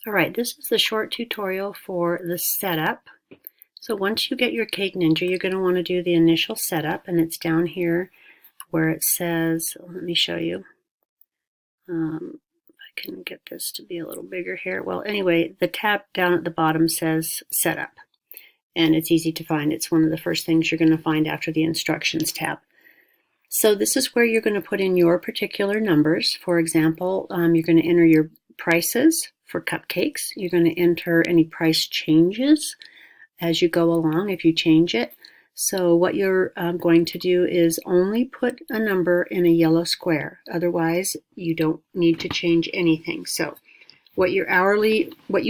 All right, this is the short tutorial for the setup. So once you get your Cake Ninja, you're going to want to do the initial setup, and it's down here where it says, let me show you. If I can get this to be a little bigger here. Well, anyway, the tab down at the bottom says Setup, and it's easy to find. It's one of the first things you're going to find after the Instructions tab. So this is where you're going to put in your particular numbers. For example, you're going to enter your prices for cupcakes. You're going to enter any price changes as you go along if you change it. So what you're going to do is only put a number in a yellow square. Otherwise, you don't need to change anything. So what you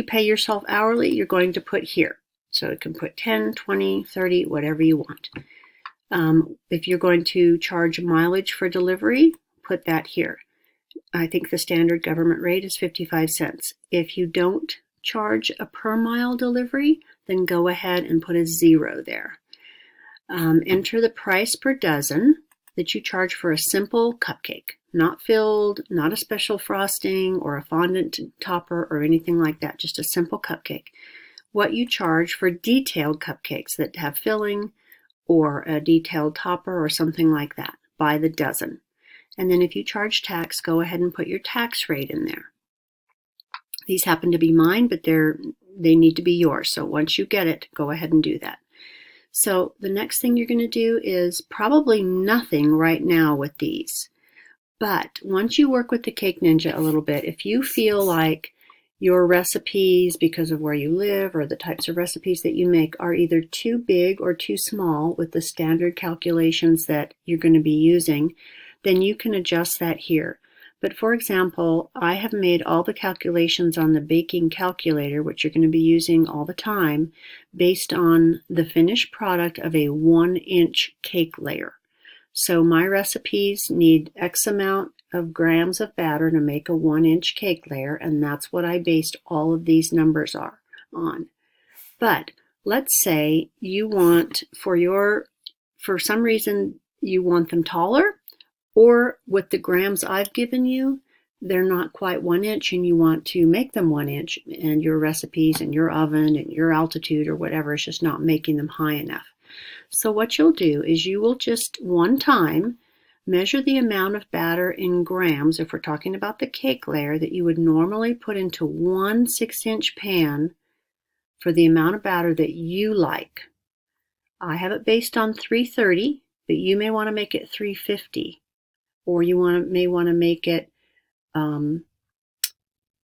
pay yourself hourly, you're going to put here. So you can put 10, 20, 30, whatever you want. If you're going to charge mileage for delivery, put that here. I think the standard government rate is 55 cents. If you don't charge a per mile delivery, then go ahead and put a 0 there. Enter the price per dozen that you charge for a simple cupcake, not filled, not a special frosting or a fondant topper or anything like that, just a simple cupcake. What you charge for detailed cupcakes that have filling or a detailed topper or something like that by the dozen. And then if you charge tax, go ahead and put your tax rate in there. These happen to be mine, but they need to be yours. So once you get it, go ahead and do that. So the next thing you're going to do is probably nothing right now with these. But once you work with the Cake Ninja a little bit, if you feel like your recipes, because of where you live or the types of recipes that you make, are either too big or too small with the standard calculations that you're going to be using, then you can adjust that here. But for example, I have made all the calculations on the baking calculator, which you're going to be using all the time, based on the finished product of a 1-inch cake layer. So my recipes need X amount of grams of batter to make a 1-inch cake layer, and that's what I based all of these numbers on. But let's say you want, for some reason, you want them taller, or with the grams I've given you, they're not quite 1 inch and you want to make them 1 inch, and your recipes and your oven and your altitude or whatever is just not making them high enough. So what you'll do is you will just one time measure the amount of batter in grams, if we're talking about the cake layer, that you would normally put into 1 6-inch pan for the amount of batter that you like. I have it based on 330, but you may want to make it 350. Or you may want to make it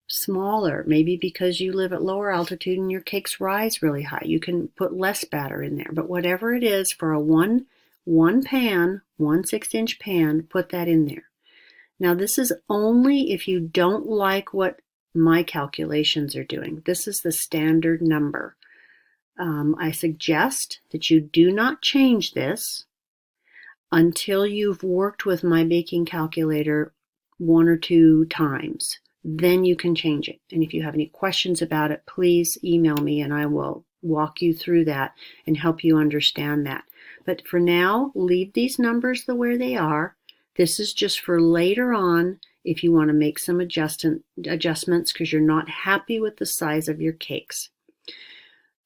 smaller, maybe because you live at lower altitude and your cakes rise really high. You can put less batter in there. But whatever it is, for a one pan, 1 6-inch pan, put that in there. Now this is only if you don't like what my calculations are doing. This is the standard number. I suggest that you do not change this until you've worked with my baking calculator 1 or 2 times. Then you can change it. And if you have any questions about it, please email me and I will walk you through that and help you understand that. But for now, leave these numbers the way they are. This is just for later on if you want to make some adjustments because you're not happy with the size of your cakes.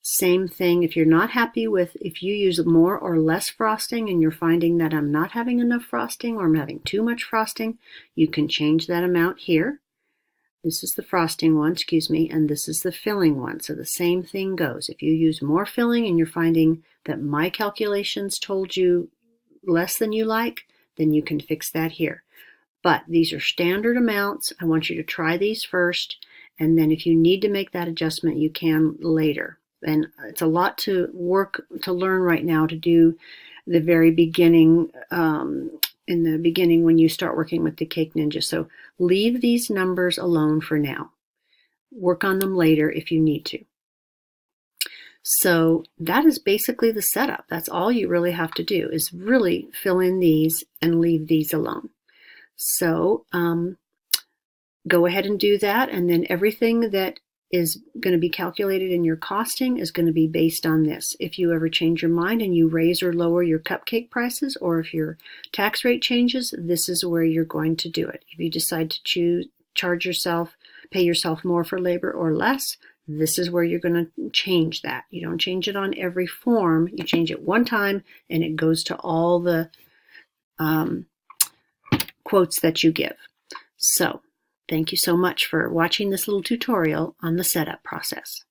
Same thing, if you're not happy with, if you use more or less frosting and you're finding that I'm not having enough frosting or I'm having too much frosting, you can change that amount here. This is the frosting one, and this is the filling one. So the same thing goes. If you use more filling and you're finding that my calculations told you less than you like, then you can fix that here. But these are standard amounts. I want you to try these first, and then if you need to make that adjustment, you can later. And it's a lot to learn right now to do the very beginning, in the beginning when you start working with the Cake Ninja. So leave these numbers alone for now. Work on them later if you need to. So that is basically the setup. That's all you really have to do is really fill in these and leave these alone. So go ahead and do that, and then everything that is going to be calculated in your costing is going to be based on this. If you ever change your mind and you raise or lower your cupcake prices, or if your tax rate changes, this is where you're going to do it. If you decide to charge yourself pay yourself more for labor or less, this is where you're going to change that. You don't change it on every form. You change it one time, and it goes to all the quotes that you give. So thank you so much for watching this little tutorial on the setup process.